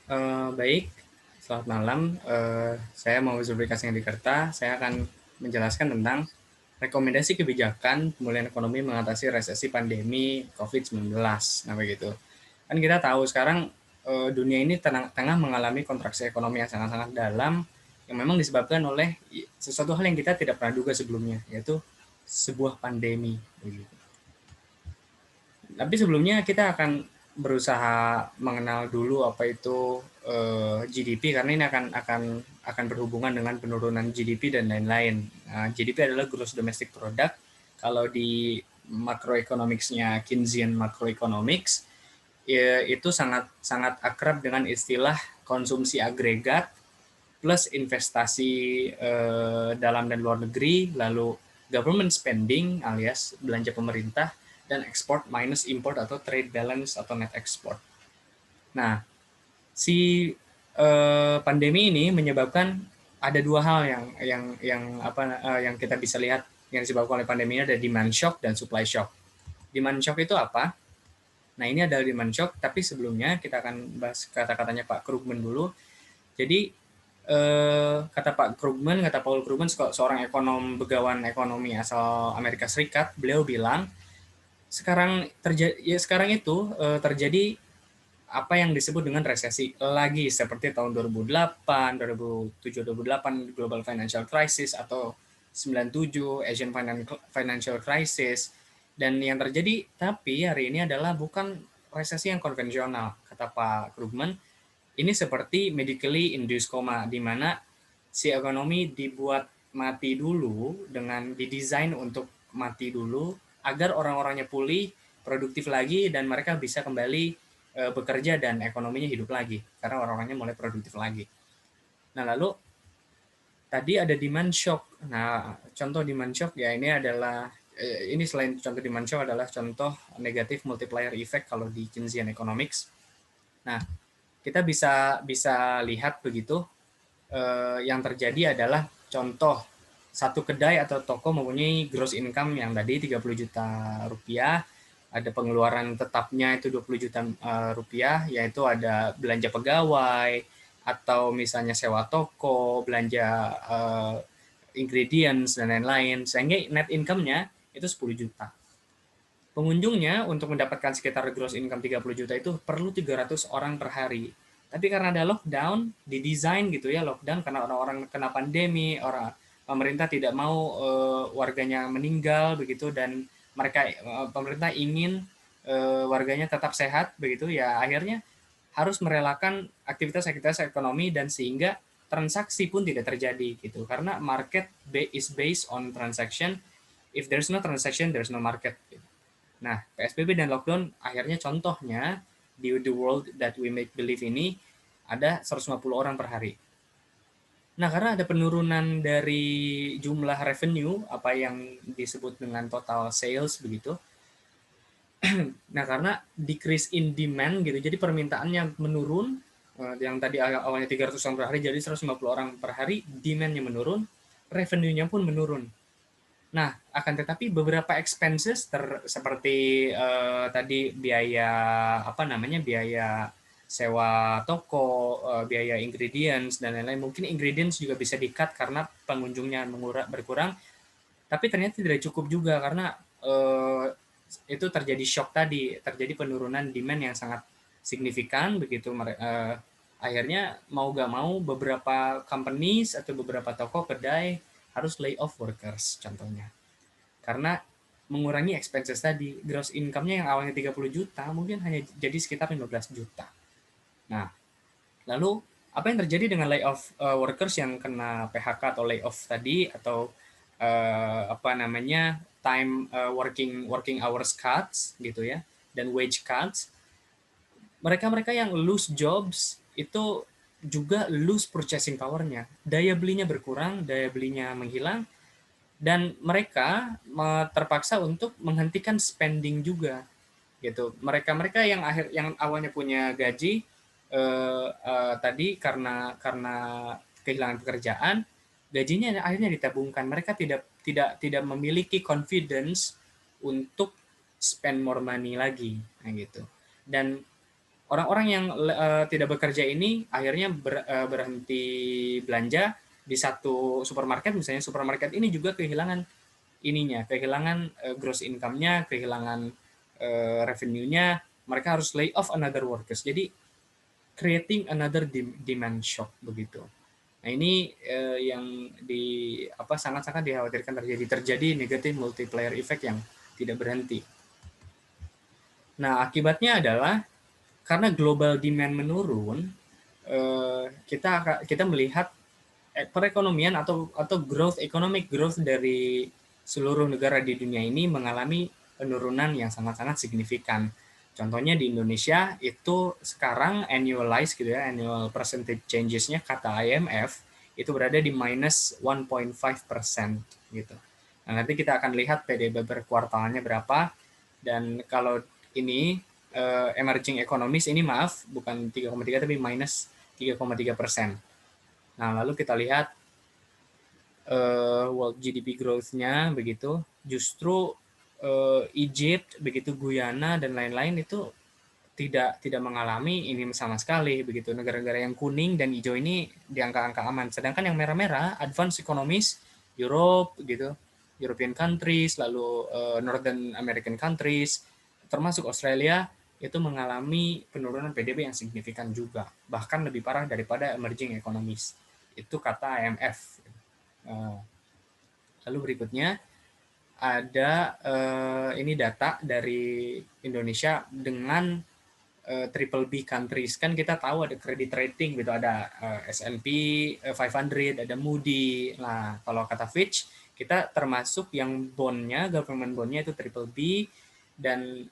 Baik, selamat malam. Saya mau Zulfikar Singdikerta. Saya akan menjelaskan tentang rekomendasi kebijakan pemulihan ekonomi mengatasi resesi pandemi COVID-19. Nah, begitu. Kan kita tahu sekarang dunia ini tengah mengalami kontraksi ekonomi yang sangat-sangat dalam yang memang disebabkan oleh sesuatu hal yang kita tidak pernah duga sebelumnya, yaitu sebuah pandemi. Begitu. Tapi sebelumnya kita akan berusaha mengenal dulu apa itu GDP karena ini akan berhubungan dengan penurunan GDP dan lain-lain. Nah, GDP adalah Gross Domestic Product. Kalau di macroeconomics-nya Keynesian macroeconomics ya, itu sangat sangat akrab dengan istilah konsumsi agregat plus investasi dalam dan luar negeri, lalu government spending alias belanja pemerintah, dan export minus import atau trade balance atau net export. Nah, si pandemi ini menyebabkan ada dua hal yang kita bisa lihat yang disebabkan oleh pandemi ini, ada demand shock dan supply shock. Demand shock itu apa? Nah, ini adalah demand shock, tapi sebelumnya kita akan bahas kata-katanya Pak Krugman dulu. Jadi kata kata Paul Krugman, seorang ekonom begawan ekonomi asal Amerika Serikat, beliau bilang sekarang itu terjadi apa yang disebut dengan resesi lagi seperti tahun 2008, 2007, 2008 Global Financial Crisis atau 97 Asian Financial Crisis. Dan yang terjadi tapi hari ini adalah bukan resesi yang konvensional, kata Pak Krugman. Ini seperti medically induced coma, di mana si ekonomi dibuat mati dulu dengan didesain untuk mati dulu agar orang-orangnya pulih, produktif lagi, dan mereka bisa kembali bekerja dan ekonominya hidup lagi karena orang-orangnya mulai produktif lagi. Nah, lalu tadi ada demand shock. Nah, contoh demand shock ya ini selain contoh demand shock adalah contoh negatif multiplier effect kalau di Keynesian economics. Nah, kita bisa bisa lihat begitu yang terjadi adalah contoh satu kedai atau toko mempunyai gross income yang tadi 30 juta rupiah, ada pengeluaran tetapnya itu 20 juta rupiah, yaitu ada belanja pegawai atau misalnya sewa toko, belanja ingredients dan lain-lain, sehingga net income-nya itu 10 juta. Pengunjungnya untuk mendapatkan sekitar gross income 30 juta itu perlu 300 orang per hari. Tapi karena ada lockdown, didesain gitu ya, lockdown karena orang-orang kena pandemi, pemerintah tidak mau warganya meninggal begitu, dan pemerintah ingin warganya tetap sehat begitu ya, akhirnya harus merelakan aktivitas-aktivitas ekonomi, dan sehingga transaksi pun tidak terjadi gitu. Karena market is based on transaction. If there's no transaction, there's no market. Nah, PSBB dan lockdown akhirnya contohnya di The World That We Make Believe ini ada 150 orang per hari. Nah, karena ada penurunan dari jumlah revenue, apa yang disebut dengan total sales begitu. Nah, karena decrease in demand gitu, jadi permintaannya menurun, yang tadi awalnya 300 orang per hari jadi 150 orang per hari, demand-nya menurun, revenue-nya pun menurun. Nah, akan tetapi beberapa expenses seperti tadi biaya biaya sewa toko, biaya ingredients dan lain-lain. Mungkin ingredients juga bisa di-cut karena pengunjungnya berkurang, tapi ternyata tidak cukup juga karena itu terjadi shock tadi, terjadi penurunan demand yang sangat signifikan begitu. Akhirnya mau gak mau beberapa companies atau beberapa toko kedai harus lay off workers contohnya. Karena mengurangi expenses tadi, gross income-nya yang awalnya 30 juta mungkin hanya jadi sekitar 15 juta. Nah, lalu apa yang terjadi dengan layoff workers yang kena PHK atau layoff tadi, atau time working hours cuts gitu ya, dan wage cuts, mereka-mereka yang lose jobs itu juga lose purchasing power-nya. Daya belinya berkurang, daya belinya menghilang, dan mereka terpaksa untuk menghentikan spending juga gitu. Mereka-mereka yang awalnya punya gaji tadi karena kehilangan pekerjaan, gajinya akhirnya ditabungkan. Mereka tidak memiliki confidence untuk spend more money lagi, nah gitu. Dan Orang-orang yang tidak bekerja ini akhirnya berhenti belanja di satu supermarket, misalnya supermarket ini juga kehilangan kehilangan gross income-nya, kehilangan revenue-nya, mereka harus lay off another workers. Jadi creating another demand shock begitu. Nah ini yang sangat-sangat dikhawatirkan terjadi negatif multiplier effect yang tidak berhenti. Nah akibatnya adalah karena global demand menurun, kita melihat perekonomian atau economic growth dari seluruh negara di dunia ini mengalami penurunan yang sangat-sangat signifikan. Contohnya di Indonesia itu sekarang annual percentage changes-nya kata IMF itu berada di minus 1.5% gitu. Nah, nanti kita akan lihat PDB berkuartalnya berapa, dan kalau ini emerging economies ini bukan 3,3 tapi minus 3,3%. Nah, lalu kita lihat world GDP growth-nya begitu, justru Egypt, begitu Guyana dan lain-lain itu tidak mengalami ini sama sekali begitu. Negara-negara yang kuning dan hijau ini di angka-angka aman, sedangkan yang merah-merah advanced economies, Europe gitu, European countries, lalu Northern American countries, termasuk Australia, itu mengalami penurunan PDB yang signifikan juga, bahkan lebih parah daripada emerging economies. Itu kata IMF. Lalu berikutnya ada ini data dari Indonesia dengan triple B countries. Kan kita tahu ada credit rating gitu, ada S&P 500, ada Moody. Nah, kalau kata Fitch, kita termasuk yang bondnya, government bondnya itu triple B, dan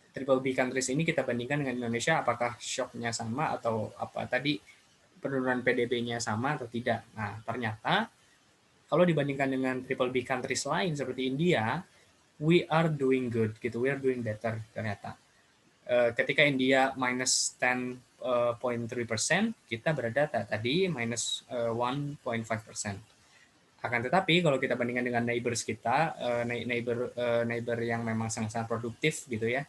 triple B countries ini kita bandingkan dengan Indonesia, apakah shocknya sama atau apa tadi penurunan PDB-nya sama atau tidak. Nah, ternyata kalau dibandingkan dengan triple B countries lain seperti India, we are doing good gitu, we are doing better ternyata. Ketika India minus 10.3%, kita berada tadi minus 1.5%. Akan tetapi kalau kita bandingkan dengan neighbors kita, neighbor yang memang sangat-sangat produktif gitu ya,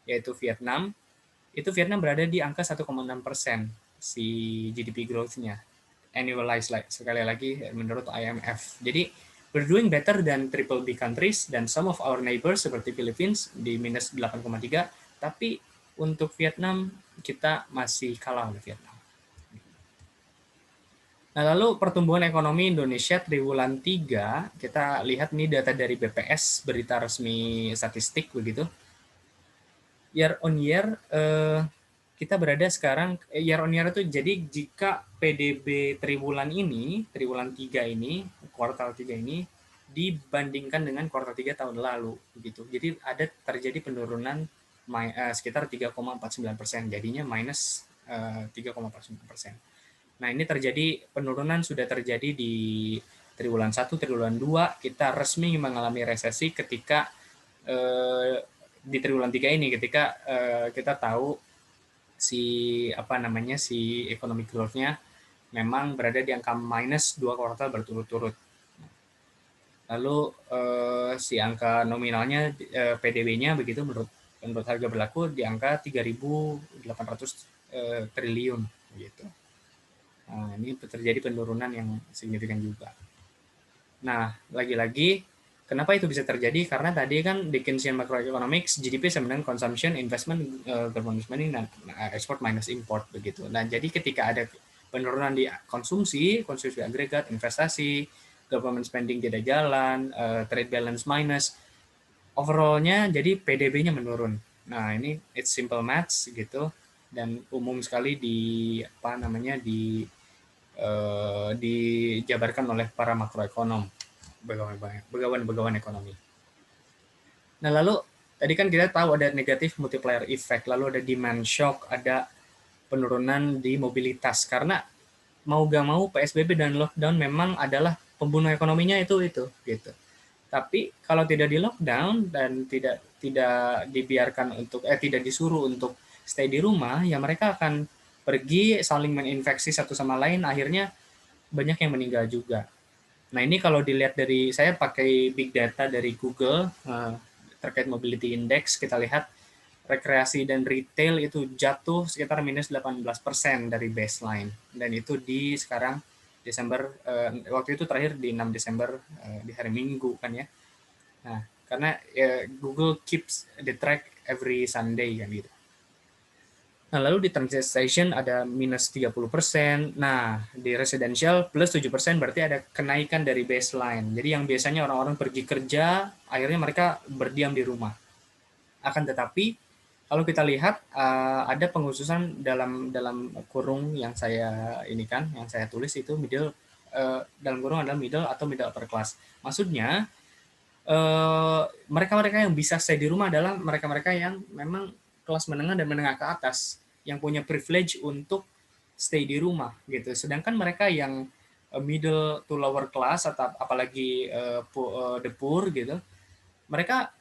yaitu Vietnam, itu Vietnam berada di angka 1,6% si GDP growth-nya, annualized sekali lagi menurut IMF. Jadi we're doing better than triple B countries dan some of our neighbors seperti Philippines di minus 8,3, tapi untuk Vietnam kita masih kalah oleh Vietnam. Nah, lalu pertumbuhan ekonomi Indonesia triwulan 3, kita lihat nih data dari BPS, berita resmi statistik begitu. Year on year kita berada sekarang year on year itu, jadi jika PDB triwulan 3 ini, kuartal 3 ini dibandingkan dengan kuartal 3 tahun lalu begitu. Jadi ada terjadi penurunan sekitar 3,49%, jadinya minus 3,49%. Nah, ini penurunan sudah terjadi di triwulan 1, triwulan 2, kita resmi mengalami resesi ketika di triwulan 3 ini, ketika kita tahu si economic growth-nya memang berada di angka minus 2 kuartal berturut-turut. Lalu si angka nominalnya PDB-nya begitu menurut harga berlaku di angka 3.800 triliun gitu. Nah, ini terjadi penurunan yang signifikan juga. Nah, lagi-lagi kenapa itu bisa terjadi? Karena tadi kan di Keynesian Macroeconomics, GDP sama dengan consumption, investment, government spending, dan export minus import begitu. Nah, jadi ketika ada penurunan di konsumsi agregat, investasi, government spending tidak jalan, trade balance minus, overall-nya jadi PDB-nya menurun. Nah, ini it's simple maths gitu, dan umum sekali dijabarkan oleh para makroekonom, begawan ekonomi. Nah, lalu tadi kan kita tahu ada negatif multiplier effect, lalu ada demand shock, ada penurunan di mobilitas, karena mau gak mau PSBB dan lockdown memang adalah pembunuh ekonominya itu gitu. Tapi kalau tidak di lockdown dan tidak dibiarkan tidak disuruh untuk stay di rumah, ya mereka akan pergi saling menginfeksi satu sama lain, akhirnya banyak yang meninggal juga. Nah, ini kalau dilihat saya pakai big data dari Google terkait mobility index, kita lihat rekreasi dan retail itu jatuh sekitar minus 18% dari baseline. Dan itu di sekarang Desember, waktu itu terakhir di 6 Desember, di hari Minggu kan ya. Nah, karena Google keeps the track every Sunday kan gitu. Nah, lalu di transportation ada minus 30%. Nah, di residential plus 7% berarti ada kenaikan dari baseline. Jadi yang biasanya orang-orang pergi kerja, akhirnya mereka berdiam di rumah. Akan tetapi, kalau kita lihat ada pengkhususan dalam dalam kurung yang saya ini kan, yang saya tulis itu middle, dalam kurung adalah middle atau middle upper class. Maksudnya mereka-mereka yang bisa stay di rumah adalah mereka-mereka yang memang kelas menengah dan menengah ke atas yang punya privilege untuk stay di rumah gitu. Sedangkan mereka yang middle to lower class atau apalagi the poor gitu, mereka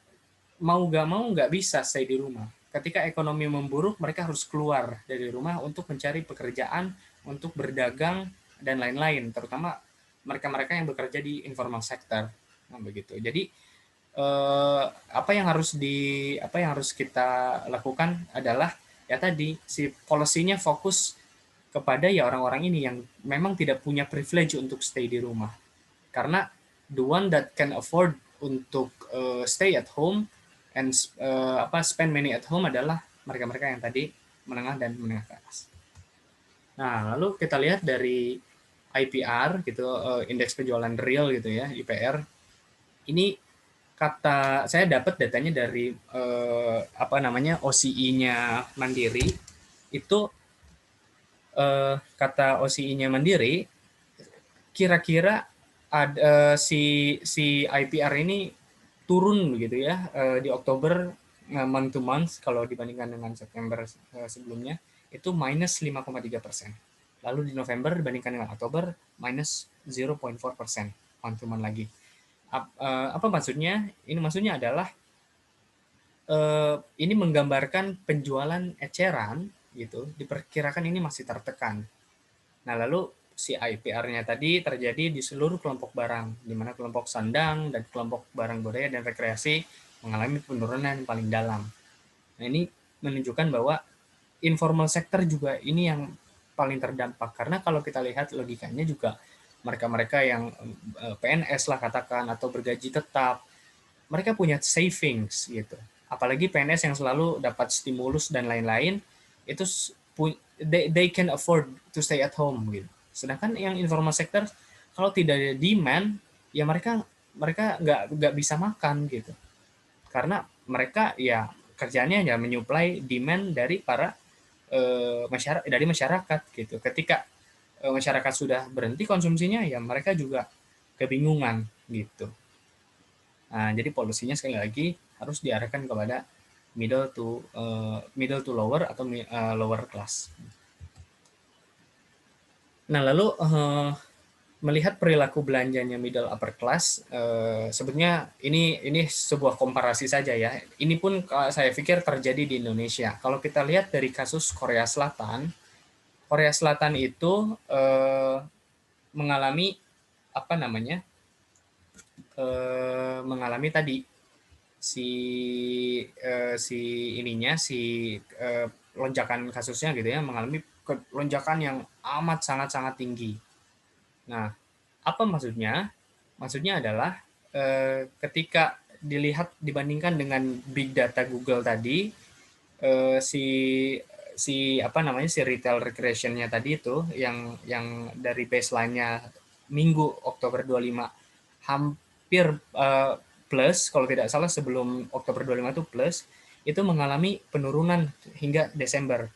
mau gak mau nggak bisa stay di rumah. Ketika ekonomi memburuk, mereka harus keluar dari rumah untuk mencari pekerjaan, untuk berdagang dan lain-lain. Terutama mereka-mereka yang bekerja di informal sector. Nah, begitu. Jadi apa yang harus kita lakukan adalah ya tadi si policy-nya fokus kepada ya orang-orang ini yang memang tidak punya privilege untuk stay di rumah. Karena the one that can afford untuk stay at home and spend money at home adalah mereka-mereka yang tadi menengah dan menengah ke atas. Nah, lalu kita lihat dari IPR gitu, indeks penjualan real gitu ya, IPR. Ini saya dapat datanya dari OCI-nya Mandiri. Itu kata OCI-nya Mandiri, kira-kira si IPR ini turun begitu ya di Oktober month to month kalau dibandingkan dengan September sebelumnya itu minus 5,3%. Lalu di November dibandingkan dengan Oktober minus 0,4% month to month lagi. Apa maksudnya? Ini maksudnya adalah ini menggambarkan penjualan eceran gitu diperkirakan ini masih tertekan. Nah, lalu si IPR-nya tadi terjadi di seluruh kelompok barang, di mana kelompok sandang dan kelompok barang budaya dan rekreasi mengalami penurunan yang paling dalam. Nah, ini menunjukkan bahwa informal sector juga ini yang paling terdampak. Karena kalau kita lihat logikanya juga mereka-mereka yang PNS lah katakan atau bergaji tetap, mereka punya savings gitu. Apalagi PNS yang selalu dapat stimulus dan lain-lain, itu they can afford to stay at home gitu. Sedangkan yang informal sector kalau tidak ada demand ya mereka nggak bisa makan gitu. Karena mereka ya kerjanya ya menyuplai demand dari para masyarakat gitu. Ketika masyarakat sudah berhenti konsumsinya ya mereka juga kebingungan gitu. Nah, jadi polusinya sekali lagi harus diarahkan kepada middle to lower atau lower class. Nah, lalu melihat perilaku belanjanya middle upper class, sebetulnya ini sebuah komparasi saja ya. Ini pun saya pikir terjadi di Indonesia. Kalau kita lihat dari kasus Korea Selatan itu mengalami apa namanya? Mengalami tadi si lonjakan kasusnya gitu ya, mengalami lonjakan yang amat sangat tinggi. Nah, apa maksudnya? Maksudnya adalah ketika dilihat dibandingkan dengan big data Google tadi, si si retail recreation-nya tadi itu yang dari baseline-nya Minggu Oktober 25 hampir plus, kalau tidak salah sebelum Oktober 25 itu plus, itu mengalami penurunan hingga Desember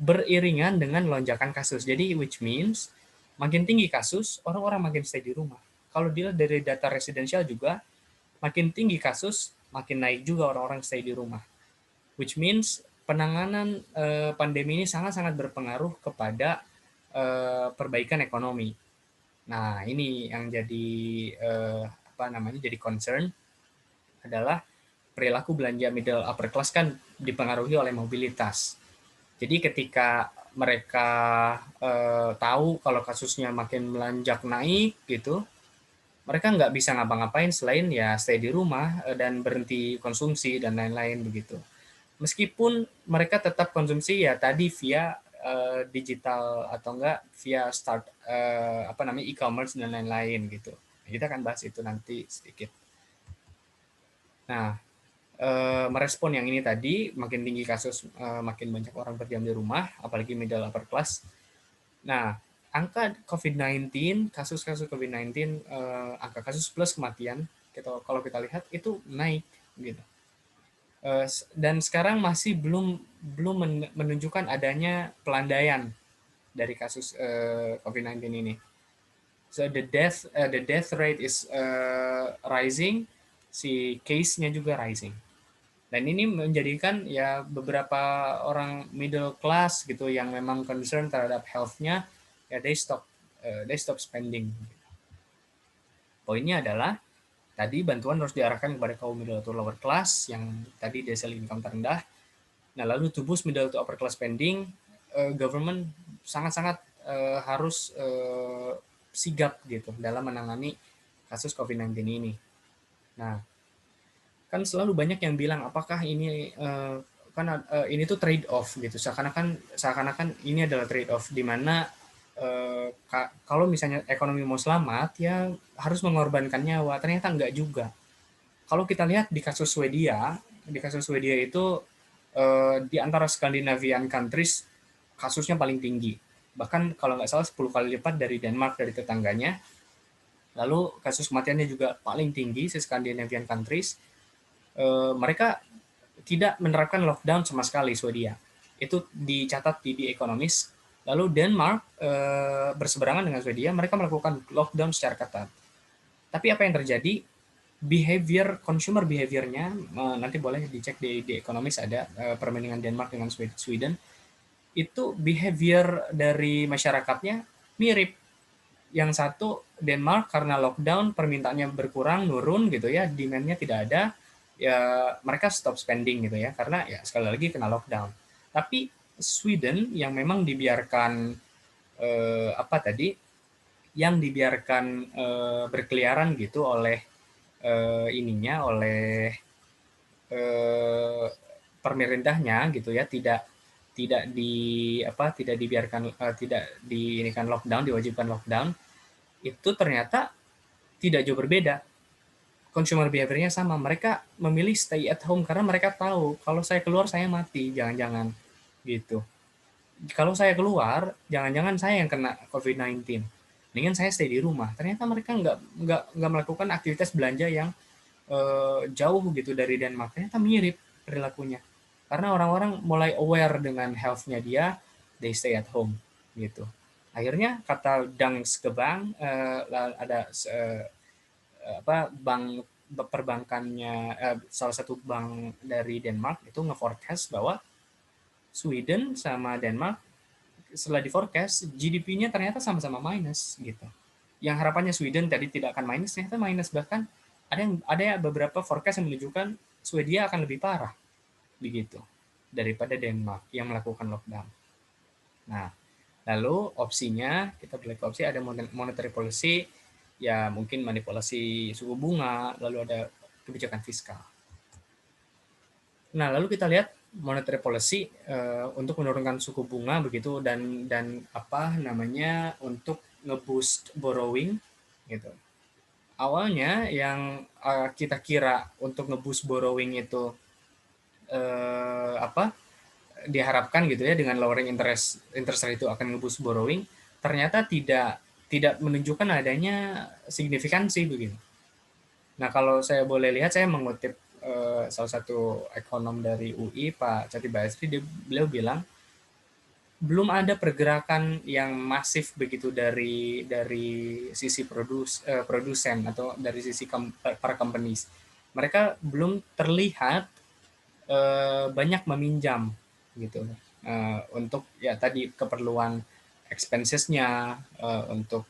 beriringan dengan lonjakan kasus. Jadi which means makin tinggi kasus, orang-orang makin stay di rumah. Kalau dilihat dari data residensial juga, makin tinggi kasus, makin naik juga orang-orang stay di rumah. Which means penanganan pandemi ini sangat-sangat berpengaruh kepada perbaikan ekonomi. Nah, ini yang jadi jadi concern adalah perilaku belanja middle upper class kan dipengaruhi oleh mobilitas. Jadi ketika mereka tahu kalau kasusnya makin melonjak naik gitu, mereka nggak bisa ngapa-ngapain selain ya stay di rumah dan berhenti konsumsi dan lain-lain begitu. Meskipun mereka tetap konsumsi ya tadi via digital atau enggak via e-commerce dan lain-lain gitu. Kita akan bahas itu nanti sedikit. Nah, merespon yang ini tadi, makin tinggi kasus, makin banyak orang berdiam di rumah, apalagi middle upper class. Nah, angka COVID-19, kasus-kasus COVID-19, angka kasus plus kematian, kalau kita lihat itu naik gitu. Dan sekarang masih belum menunjukkan adanya pelandaian dari kasus COVID-19 ini. So the death rate is rising, si case-nya juga rising. Dan ini menjadikan ya beberapa orang middle class gitu yang memang concern terhadap health-nya, ya they stop spending. Poinnya adalah tadi bantuan harus diarahkan kepada kaum middle to lower class yang tadi decile income terendah. Nah, lalu to boost middle to upper class spending, government sangat-sangat harus sigap gitu dalam menangani kasus COVID-19 ini. Nah, kan selalu banyak yang bilang apakah ini ini tuh trade off gitu. Seakan-akan ini adalah trade off di mana kalau misalnya ekonomi mau selamat ya harus mengorbankan nyawa. Ternyata enggak juga. Kalau kita lihat di kasus Swedia itu di antara Scandinavian countries kasusnya paling tinggi. Bahkan kalau nggak salah 10 kali lipat dari Denmark, dari tetangganya. Lalu kasus kematiannya juga paling tinggi di Scandinavian countries. Mereka tidak menerapkan lockdown sama sekali Swedia. Itu dicatat di The Economist. Lalu Denmark berseberangan dengan Swedia, mereka melakukan lockdown secara ketat. Tapi apa yang terjadi? Consumer behavior-nya, nanti boleh dicek di The Economist, ada perbandingan Denmark dengan Sweden. Itu behavior dari masyarakatnya mirip. Yang satu Denmark karena lockdown permintaannya berkurang, nurun gitu ya, demand-nya tidak ada, ya mereka stop spending gitu ya, karena ya sekali lagi kena lockdown. Tapi Sweden yang memang dibiarkan yang dibiarkan berkeliaran gitu oleh oleh pemerintahnya gitu ya, tidak dibiarkan tidak diinikan lockdown, diwajibkan lockdown, itu ternyata tidak jauh berbeda. Consumer behavior-nya sama, mereka memilih stay at home karena mereka tahu kalau saya keluar saya mati, jangan-jangan gitu. Kalau saya keluar, jangan-jangan saya yang kena COVID-19. Mendingan saya stay di rumah. Ternyata mereka nggak melakukan aktivitas belanja yang jauh gitu dari Denmark. Ternyata mirip perilakunya. Karena orang-orang mulai aware dengan health-nya dia, they stay at home gitu. Akhirnya kata Danske Bank, ada bank perbankannya, salah satu bank dari Denmark itu nge-forecast bahwa Sweden sama Denmark setelah di-forecast GDP-nya ternyata sama-sama minus gitu. Yang harapannya Sweden tadi tidak akan minus, ternyata minus. Bahkan ada beberapa forecast yang menunjukkan Swedia akan lebih parah begitu daripada Denmark yang melakukan lockdown. Nah, lalu opsinya kita balik ke opsi, ada monetary policy, ya mungkin manipulasi suku bunga, lalu ada kebijakan fiskal. Nah, lalu kita lihat monetary policy untuk menurunkan suku bunga begitu dan apa namanya untuk ngeboost borrowing gitu. Awalnya yang kita kira untuk ngeboost borrowing itu diharapkan gitu ya dengan lowering interest rate itu akan ngeboost borrowing, ternyata tidak menunjukkan adanya signifikansi begitu. Nah, kalau saya boleh lihat, saya mengutip salah satu ekonom dari UI, Pak Cati Basri, beliau bilang belum ada pergerakan yang masif begitu dari sisi produsen atau dari sisi para companies. Mereka belum terlihat banyak meminjam gitu untuk ya tadi keperluan expenses-nya, untuk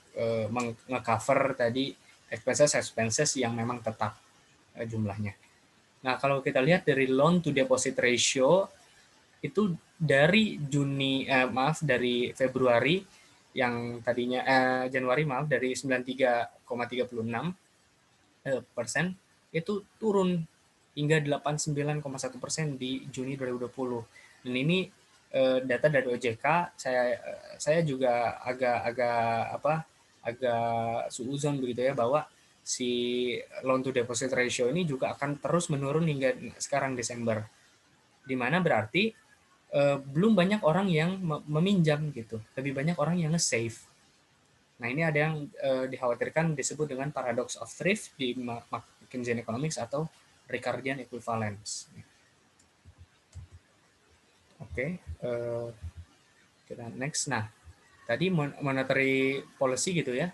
meng-cover tadi expenses yang memang tetap jumlahnya. Nah, kalau kita lihat dari loan to deposit ratio itu dari Februari yang tadinya Januari dari 93,36% itu turun hingga 89,1% di Juni 2020. Dan ini data dari OJK. Saya juga agak suuzon begitu ya, bahwa si loan to deposit ratio ini juga akan terus menurun hingga sekarang Desember. Di mana berarti belum banyak orang yang meminjam gitu, lebih banyak orang yang nge-save. Nah, ini ada yang dikhawatirkan disebut dengan paradox of thrift di Keynesian Economics atau Ricardian equivalence. Oke, kita next. Nah, tadi monetary policy gitu ya,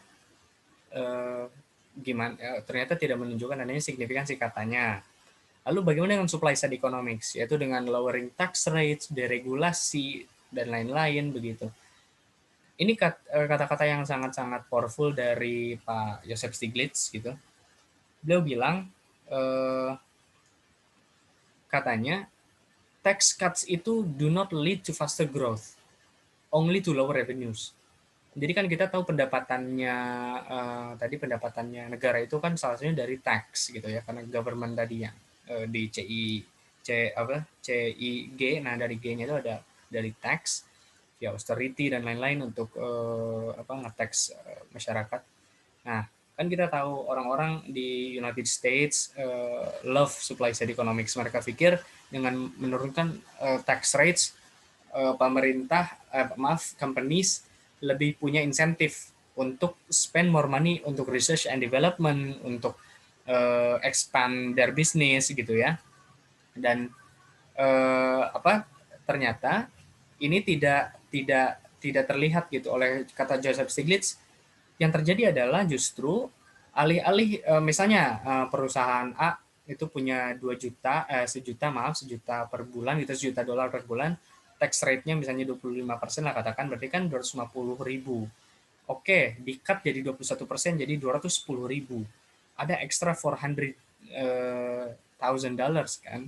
ternyata tidak menunjukkan adanya signifikansi katanya. Lalu bagaimana dengan supply side economics, yaitu dengan lowering tax rates, deregulasi, dan lain-lain begitu. Ini kata-kata yang sangat-sangat powerful dari Pak Joseph Stiglitz gitu. Beliau bilang, katanya, tax cuts itu do not lead to faster growth, only to lower revenues. Jadi kan kita tahu pendapatannya negara itu kan salah satunya dari tax gitu ya, karena government tadi yang di CIG. Nah, dari G-nya itu ada dari tax, ya austerity dan lain-lain untuk nge-tax masyarakat. Nah, kan kita tahu orang-orang di United States love supply side economics. Mereka pikir dengan menurunkan tax rates, companies lebih punya insentif untuk spend more money untuk research and development, untuk expand their business gitu ya. Dan ternyata ini tidak terlihat gitu oleh kata Joseph Stiglitz. Yang terjadi adalah justru alih-alih misalnya perusahaan A itu punya 1 juta per bulan gitu, $1 juta per bulan, tax rate-nya misalnya 25% lah katakan, berarti kan 250.000. Oke, di-cut jadi 21%, jadi 210.000. Ada extra $400,000 kan.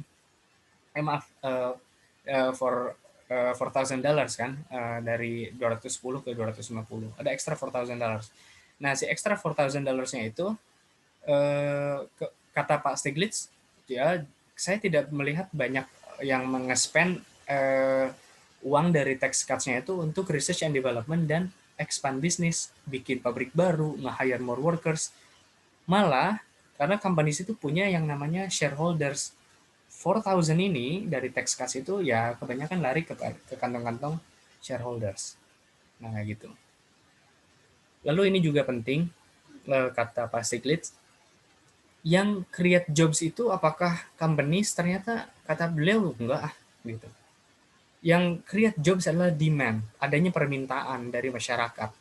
Maaf, $4,000 kan, dari 210 ke 250. Ada extra $4,000. Nah, si extra $4,000-nya itu, kata Pak Stiglitz, ya, saya tidak melihat banyak yang meng-spend uang dari tax cuts-nya itu untuk research and development dan expand bisnis, bikin pabrik baru, nge-hire more workers. Malah, karena companies itu punya yang namanya shareholders. 4,000 ini dari tax cuts itu ya kebanyakan lari ke kantong-kantong shareholders. Nah, gitu. Lalu ini juga penting, kata Pak Stiglitz, yang create jobs itu apakah companies? Ternyata kata beliau enggak gitu. Yang create jobs adalah demand, adanya permintaan dari masyarakat.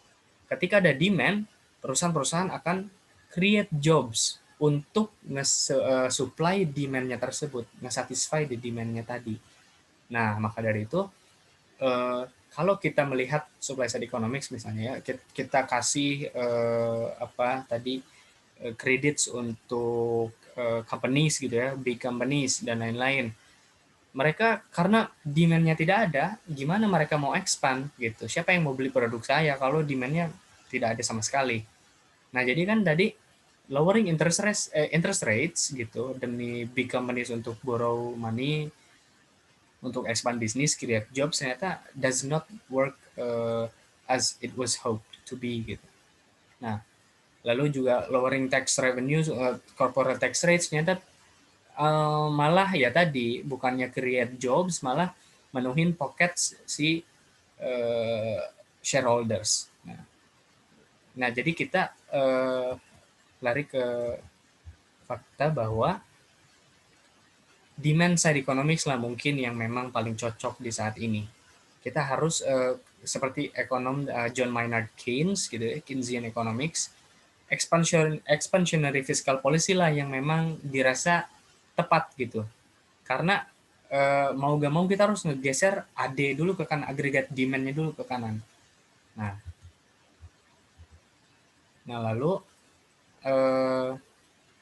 Ketika ada demand, perusahaan-perusahaan akan create jobs untuk supply demand-nya tersebut, nge-satisfy di demand-nya tadi. Nah, maka dari itu, kalau kita melihat supply side economics misalnya ya, kita kasih credits untuk companies gitu ya, big companies dan lain-lain. Mereka karena demand-nya tidak ada, gimana mereka mau expand gitu? Siapa yang mau beli produk saya kalau demand-nya tidak ada sama sekali? Nah, jadi kan tadi lowering interest rates gitu demi big companies untuk borrow money untuk expand bisnis, create jobs, ternyata does not work as it was hoped to be gitu. Nah, lalu juga lowering tax revenues, corporate tax rates, ternyata malah ya tadi bukannya create jobs, malah menuhin pocket si shareholders. Nah, jadi kita lari ke fakta bahwa demand side economics lah mungkin yang memang paling cocok di saat ini. Kita harus seperti ekonom John Maynard Keynes gitu ya, Keynesian Economics, expansionary fiscal policy lah yang memang dirasa tepat gitu. Karena mau gak mau kita harus ngegeser AD dulu ke kanan, agregat demand-nya dulu ke kanan. Nah lalu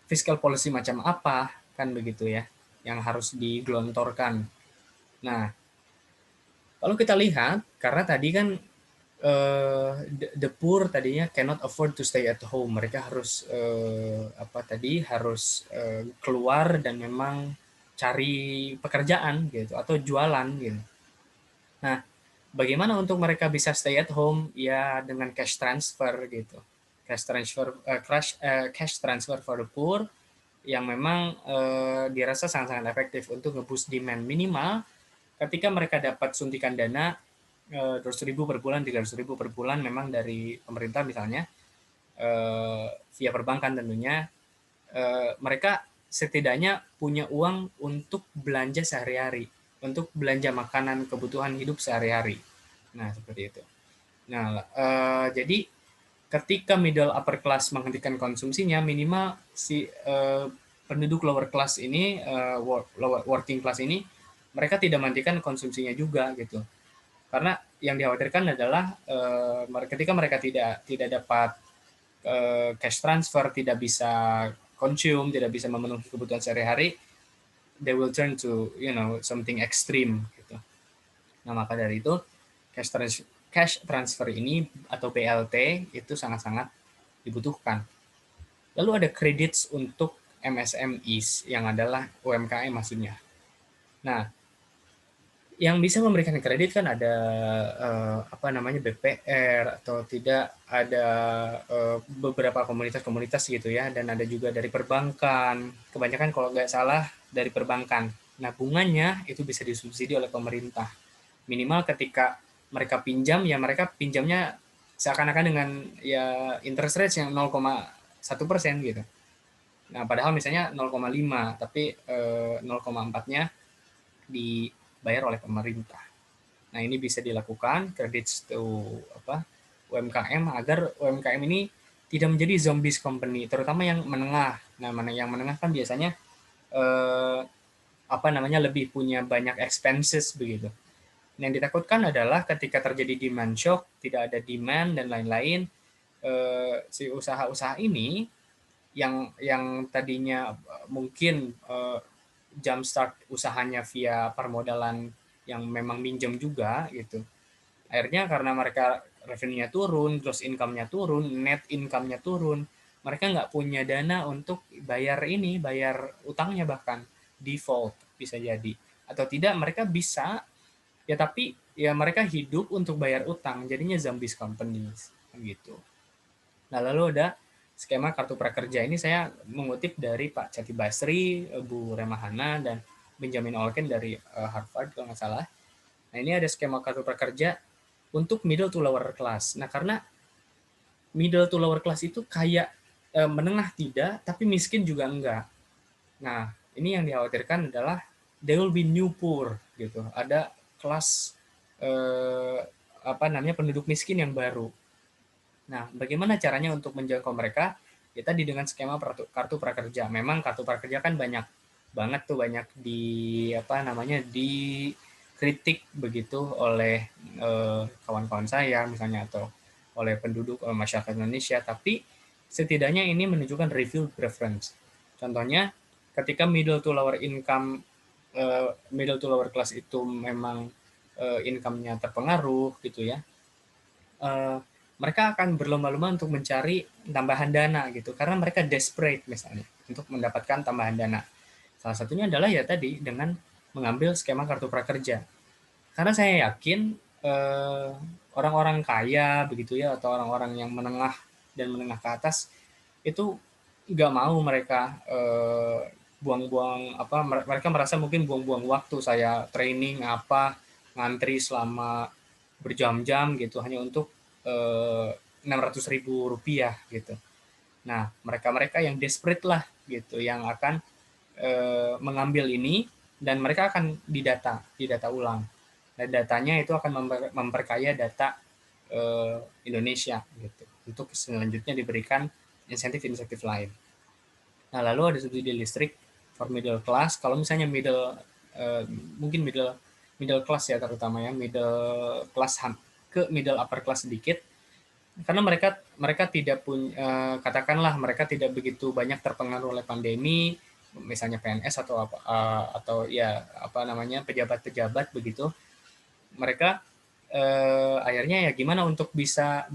fiscal policy macam apa kan begitu ya yang harus digelontorkan. Nah, kalau kita lihat, karena tadi kan the poor tadinya cannot afford to stay at home. Mereka harus harus keluar dan memang cari pekerjaan gitu atau jualan gitu. Nah, bagaimana untuk mereka bisa stay at home? Ya dengan cash transfer gitu. Cash transfer for the poor yang memang dirasa sangat-sangat efektif untuk nge-boost demand. Minimal ketika mereka dapat suntikan dana 200.000 per bulan, 300.000 per bulan memang dari pemerintah misalnya, via perbankan tentunya, mereka setidaknya punya uang untuk belanja sehari-hari, untuk belanja makanan kebutuhan hidup sehari-hari. Nah, seperti itu. Nah, jadi ketika middle upper class menghentikan konsumsinya, minimal si penduduk lower class ini, working class ini, mereka tidak menghentikan konsumsinya juga gitu. Karena yang dikhawatirkan adalah ketika mereka tidak dapat cash transfer, tidak bisa consume, tidak bisa memenuhi kebutuhan sehari-hari, they will turn to something extreme gitu. Nah, maka dari itu cash transfer ini atau BLT itu sangat-sangat dibutuhkan. Lalu ada credits untuk MSMEs yang adalah UMKM maksudnya. Nah, yang bisa memberikan kredit kan ada BPR atau tidak ada beberapa komunitas-komunitas gitu ya, dan ada juga dari perbankan. Kebanyakan kalau nggak salah dari perbankan. Nah, bunganya itu bisa disubsidi oleh pemerintah. Minimal ketika mereka pinjam ya mereka pinjamnya seakan-akan dengan ya interest rate yang 0,1% gitu. Nah, padahal misalnya 0,5 tapi 0,4-nya dibayar oleh pemerintah. Nah, ini bisa dilakukan credits to UMKM agar UMKM ini tidak menjadi zombies company, terutama yang menengah. Nah, yang menengah kan biasanya eh, lebih punya banyak expenses begitu. Yang ditakutkan adalah ketika terjadi demand shock, tidak ada demand dan lain-lain, si usaha-usaha ini yang tadinya mungkin jumpstart usahanya via permodalan yang memang minjem juga gitu. Akhirnya karena mereka revenue-nya turun, gross income-nya turun, net income-nya turun, mereka nggak punya dana untuk bayar utangnya bahkan default bisa jadi. Atau tidak mereka bisa, ya tapi ya mereka hidup untuk bayar utang, jadinya zombies companies gitu. Nah, lalu ada skema kartu prakerja ini saya mengutip dari Pak Cati Basri, Bu Remahana, dan Benjamin Olken dari Harvard kalau nggak salah. Nah, ini ada skema kartu prakerja untuk middle to lower class. Nah, karena middle to lower class itu kayak menengah tidak, tapi miskin juga enggak. Nah, ini yang dikhawatirkan adalah there will be new poor gitu. Ada kelas penduduk miskin yang baru. Nah, bagaimana caranya untuk menjangkau mereka? Ya tadi dengan skema kartu prakerja. Memang kartu prakerja kan banyak banget tuh, banyak dikritik begitu oleh kawan-kawan saya misalnya, atau oleh penduduk masyarakat Indonesia, tapi setidaknya ini menunjukkan review preference. Contohnya ketika middle to lower class itu memang income-nya terpengaruh gitu ya, eh, mereka akan berlomba-lomba untuk mencari tambahan dana gitu karena mereka desperate misalnya untuk mendapatkan tambahan dana. Salah satunya adalah ya tadi dengan mengambil skema kartu prakerja. Karena saya yakin eh, orang-orang kaya begitu ya, atau orang-orang yang menengah dan menengah ke atas itu nggak mau mereka buang-buang mereka merasa mungkin buang-buang waktu saya training ngantri selama berjam-jam gitu hanya untuk 600.000 rupiah gitu. Nah, mereka-mereka yang desperate lah gitu yang akan mengambil ini, dan mereka akan didata ulang. Dan datanya itu akan memperkaya data Indonesia gitu. Untuk selanjutnya diberikan insentif-insentif lain. Nah, lalu ada subsidi listrik for middle class. Kalau misalnya mungkin middle class ya, terutama ya middle class ke middle upper class sedikit, karena mereka mereka tidak punya katakanlah mereka tidak begitu banyak terpengaruh oleh pandemi, misalnya PNS atau atau ya pejabat-pejabat begitu, mereka akhirnya ya gimana untuk bisa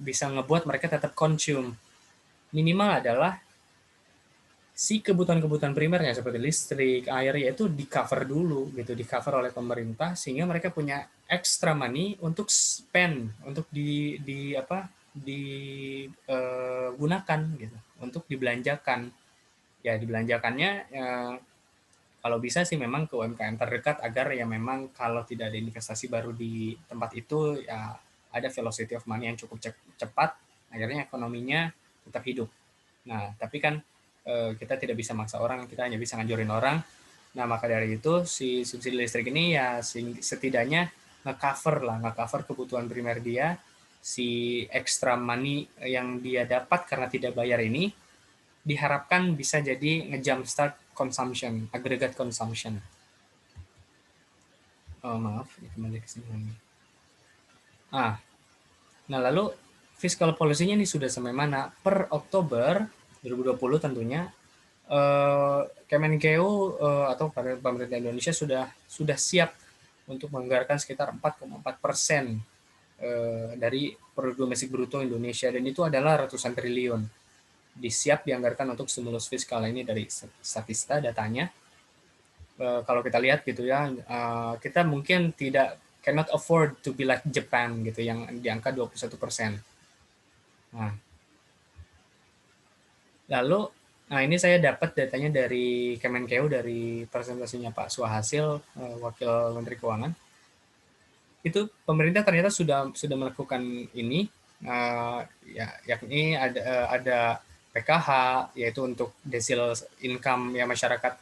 ngebuat mereka tetap consume. Minimal adalah si kebutuhan-kebutuhan primernya seperti listrik, air ya itu di-cover dulu gitu, di-cover oleh pemerintah sehingga mereka punya extra money untuk spend, untuk digunakan gitu, untuk dibelanjakan. Ya dibelanjakannya kalau bisa sih memang ke UMKM terdekat agar ya memang kalau tidak ada investasi baru di tempat itu ya ada velocity of money yang cukup cepat, akhirnya ekonominya tetap hidup. Nah, tapi kan kita tidak bisa maksa orang, kita hanya bisa nganjurin orang. Nah, maka dari itu si subsidi listrik ini ya setidaknya nge-cover kebutuhan primer dia, si extra money yang dia dapat karena tidak bayar ini diharapkan bisa jadi nge-jumpstart consumption, aggregate consumption. Oh, maaf, kembali ke sini lagi. Ah, nah lalu fiscal policy-nya ini sudah sampai mana? Per Oktober 2020 tentunya Kemenkeu atau pemerintah Indonesia sudah siap untuk menganggarkan sekitar 4,4% dari produk domestik bruto Indonesia, dan itu adalah ratusan triliun. Disiap dianggarkan untuk stimulus fiskal. Ini dari Statista datanya. Kalau kita lihat gitu ya, kita mungkin cannot afford to be like Japan gitu yang di angka 21%. Nah, lalu ini saya dapat datanya dari Kemenkeu, dari presentasinya Pak Suhasil, Wakil Menteri Keuangan. Itu pemerintah ternyata sudah melakukan ini, yakni ada PKH, yaitu untuk desil income ya masyarakat,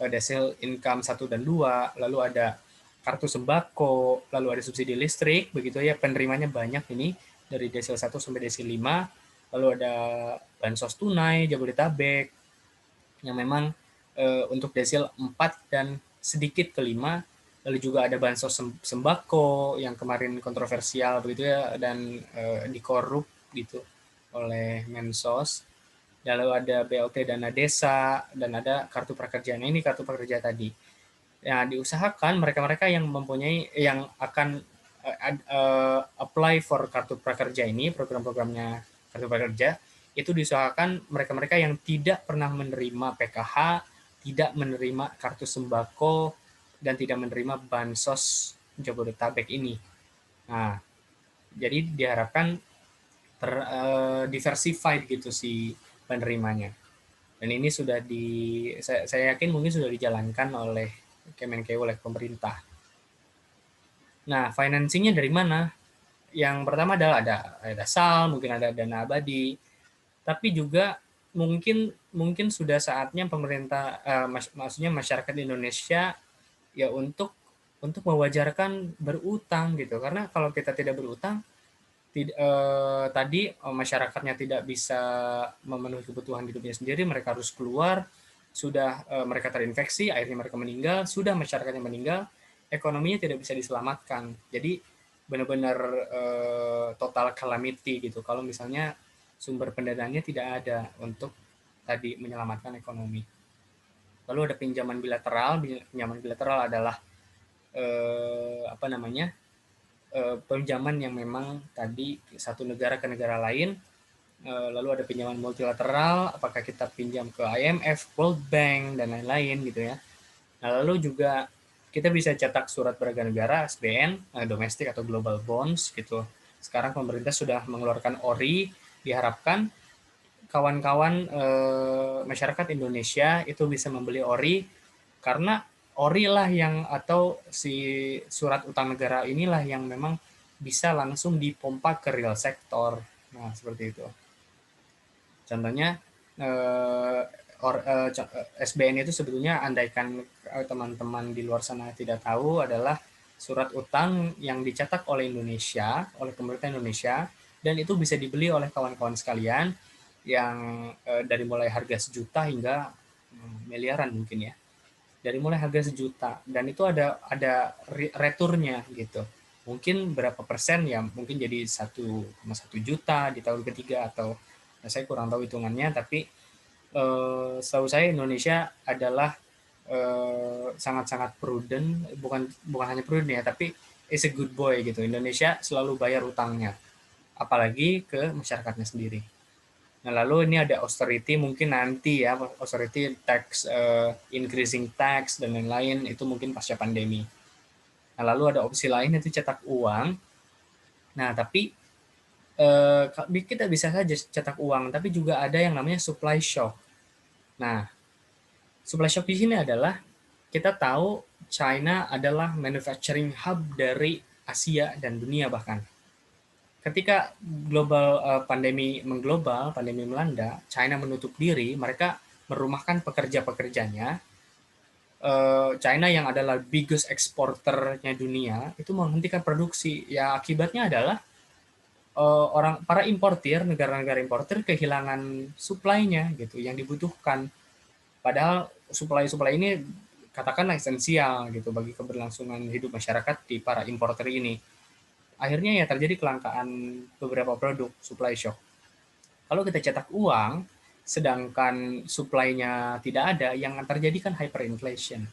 desil income 1 dan 2, lalu ada kartu sembako, lalu ada subsidi listrik, begitu ya, penerimanya banyak ini dari desil 1 sampai desil 5, lalu ada bansos tunai Jabodetabek yang memang untuk desil 4 dan sedikit ke 5, lalu juga ada bansos sembako yang kemarin kontroversial begitu ya, dan dikorup gitu oleh Mensos. Lalu ada BLT dana desa, dan ada kartu prakerja. Nah, ini kartu prakerja tadi. Ya, diusahakan mereka-mereka yang mempunyai, yang akan apply for kartu prakerja ini, program-programnya kartu prakerja, itu diusahakan mereka-mereka yang tidak pernah menerima PKH, tidak menerima kartu sembako, dan tidak menerima bansos Jabodetabek ini. Nah, jadi diharapkan diversified gitu si penerimanya. Dan ini saya yakin mungkin sudah dijalankan oleh Kemenkeu, oleh pemerintah. Nah, financingnya dari mana? Yang pertama adalah ada SAL, mungkin ada dana abadi, tapi juga mungkin sudah saatnya pemerintah, maksudnya masyarakat Indonesia ya untuk mewajarkan berutang gitu, karena kalau kita tidak berutang, tadi masyarakatnya tidak bisa memenuhi kebutuhan hidupnya sendiri, mereka harus keluar, sudah mereka terinfeksi, akhirnya mereka meninggal, sudah masyarakatnya meninggal, ekonominya tidak bisa diselamatkan. Jadi benar-benar total calamity gitu kalau misalnya sumber pendanaannya tidak ada untuk tadi menyelamatkan ekonomi. Lalu ada pinjaman bilateral adalah apa namanya, pinjaman yang memang tadi satu negara ke negara lain, lalu ada pinjaman multilateral, apakah kita pinjam ke IMF, World Bank, dan lain-lain gitu ya. Nah, lalu juga kita bisa cetak surat berharga negara, SBN, domestik atau global bonds gitu. Sekarang pemerintah sudah mengeluarkan ORI, diharapkan kawan-kawan masyarakat Indonesia itu bisa membeli ORI, karena ORI lah yang, atau si surat utang negara inilah yang memang bisa langsung dipompa ke real sektor. Nah, seperti itu. Contohnya SBN itu sebetulnya, andaikan teman-teman di luar sana tidak tahu, adalah surat utang yang dicetak oleh Indonesia, oleh pemerintah Indonesia, dan itu bisa dibeli oleh kawan-kawan sekalian yang dari mulai harga 1 juta hingga miliaran mungkin ya. Dari mulai harga 1 juta, dan itu ada returnya gitu. Mungkin berapa persen ya, mungkin jadi 1,1 juta di tahun ketiga, atau saya kurang tahu hitungannya, tapi setahu saya Indonesia adalah sangat-sangat prudent, bukan hanya prudent ya, tapi is a good boy gitu. Indonesia selalu bayar utangnya, apalagi ke masyarakatnya sendiri. Nah, lalu ini ada austerity, mungkin nanti ya, austerity tax, increasing tax dan lain-lain, itu mungkin pasca pandemi. Nah, lalu ada opsi lain itu cetak uang. Nah, tapi kita bisa saja cetak uang, tapi juga ada yang namanya supply shock. Nah, supply shock di sini adalah kita tahu China adalah manufacturing hub dari Asia dan dunia bahkan. Ketika pandemi mengglobal, pandemi melanda, China menutup diri, mereka merumahkan pekerja-pekerjanya. China yang adalah biggest exporternya dunia itu menghentikan produksi. Ya akibatnya adalah para importir, negara-negara importir kehilangan supply-nya gitu yang dibutuhkan. Padahal supply ini katakanlah esensial gitu bagi keberlangsungan hidup masyarakat di para importer ini. Akhirnya ya terjadi kelangkaan beberapa produk, supply shock. Kalau kita cetak uang, sedangkan supply-nya tidak ada, yang terjadi kan hyperinflation.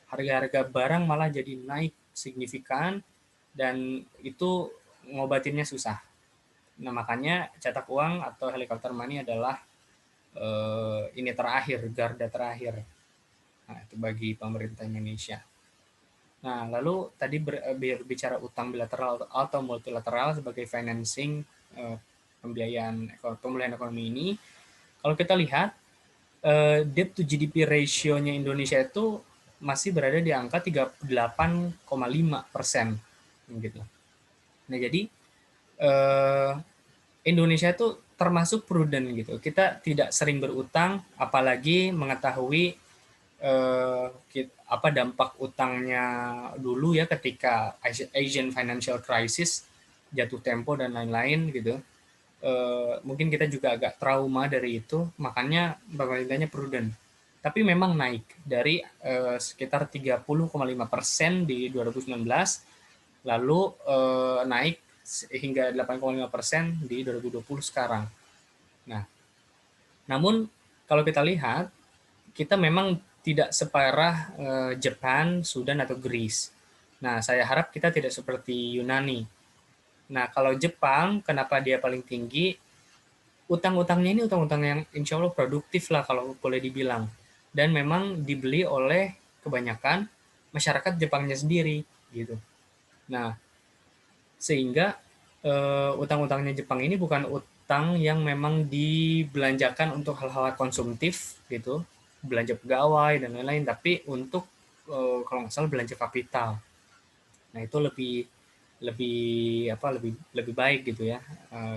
Harga-harga barang malah jadi naik signifikan dan itu ngobatinnya susah. Nah, makanya cetak uang atau helikopter money adalah ini terakhir, garda terakhir. Nah, itu bagi pemerintah Indonesia. Nah, lalu tadi berbicara utang bilateral atau multilateral sebagai financing pembiayaan pemulihan ekonomi ini. Kalau kita lihat debt to GDP ratio-nya Indonesia itu masih berada di angka 38,5% gitu. Nah, jadi Indonesia itu termasuk prudent gitu. Kita tidak sering berutang, apalagi mengetahui apa dampak utangnya dulu ya ketika Asian Financial Crisis, jatuh tempo dan lain-lain gitu. Mungkin kita juga agak trauma dari itu, makanya pemerintahnya prudent. Tapi memang naik dari sekitar 30,5% di 2019, lalu naik hingga 8,5% di 2020 sekarang. Nah, namun kalau kita lihat, kita memang tidak separah Jepang, Sudan, atau Greece. Nah, saya harap kita tidak seperti Yunani. Nah, kalau Jepang, kenapa dia paling tinggi? Utang-utangnya ini utang-utang yang insya Allah produktif lah kalau boleh dibilang. Dan memang dibeli oleh kebanyakan masyarakat Jepangnya sendiri. Gitu. Nah, sehingga utang-utangnya Jepang ini bukan utang yang memang dibelanjakan untuk hal-hal konsumtif gitu, belanja pegawai dan lain-lain, tapi untuk kalau nggak salah belanja kapital. Nah itu lebih lebih lebih baik gitu ya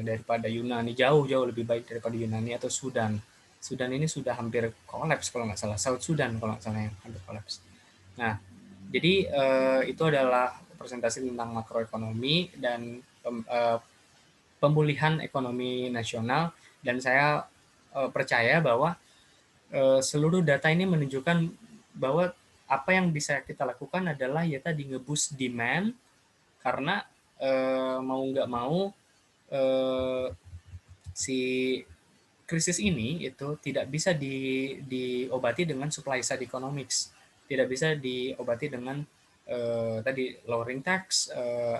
daripada Yunani, jauh-jauh lebih baik daripada Yunani atau Sudan. Sudan ini sudah hampir kolaps kalau nggak salah, South Sudan kalau nggak salah yang hampir kolaps. Nah, jadi itu adalah presentasi tentang makroekonomi dan pemulihan ekonomi nasional, dan saya percaya bahwa seluruh data ini menunjukkan bahwa apa yang bisa kita lakukan adalah ya tadi ngeboost demand, karena mau nggak mau si krisis ini itu tidak bisa diobati dengan supply side economics, tidak bisa diobati dengan tadi lowering tax,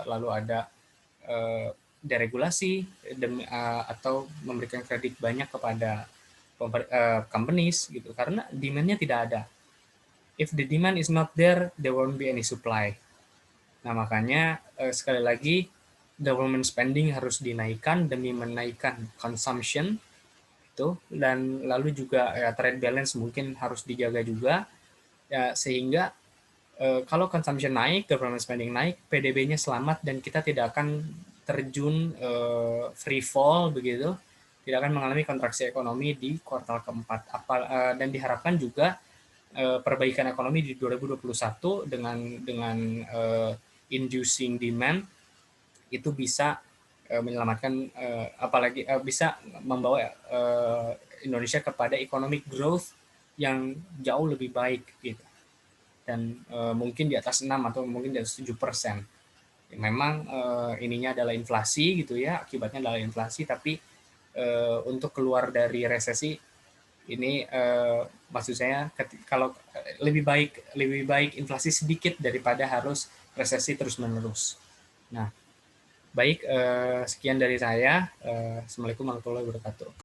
lalu ada deregulasi atau memberikan kredit banyak kepada companies gitu, karena demand-nya tidak ada. If the demand is not there, there won't be any supply. Nah, makanya sekali lagi government spending harus dinaikkan demi menaikkan consumption itu, dan lalu juga ya, trade balance mungkin harus dijaga juga ya, sehingga kalau consumption naik, government spending naik, PDB-nya selamat dan kita tidak akan terjun free fall begitu, tidak akan mengalami kontraksi ekonomi di kuartal keempat. Dan diharapkan juga perbaikan ekonomi di 2021 dengan inducing demand itu bisa menyelamatkan apalagi bisa membawa Indonesia kepada economic growth yang jauh lebih baik gitu, dan mungkin di atas 6 atau mungkin di atas 7%. Memang ininya adalah inflasi gitu ya, akibatnya adalah inflasi, tapi untuk keluar dari resesi ini maksud saya kalau lebih baik inflasi sedikit daripada harus resesi terus-menerus. Nah, baik, sekian dari saya. Assalamualaikum warahmatullahi wabarakatuh.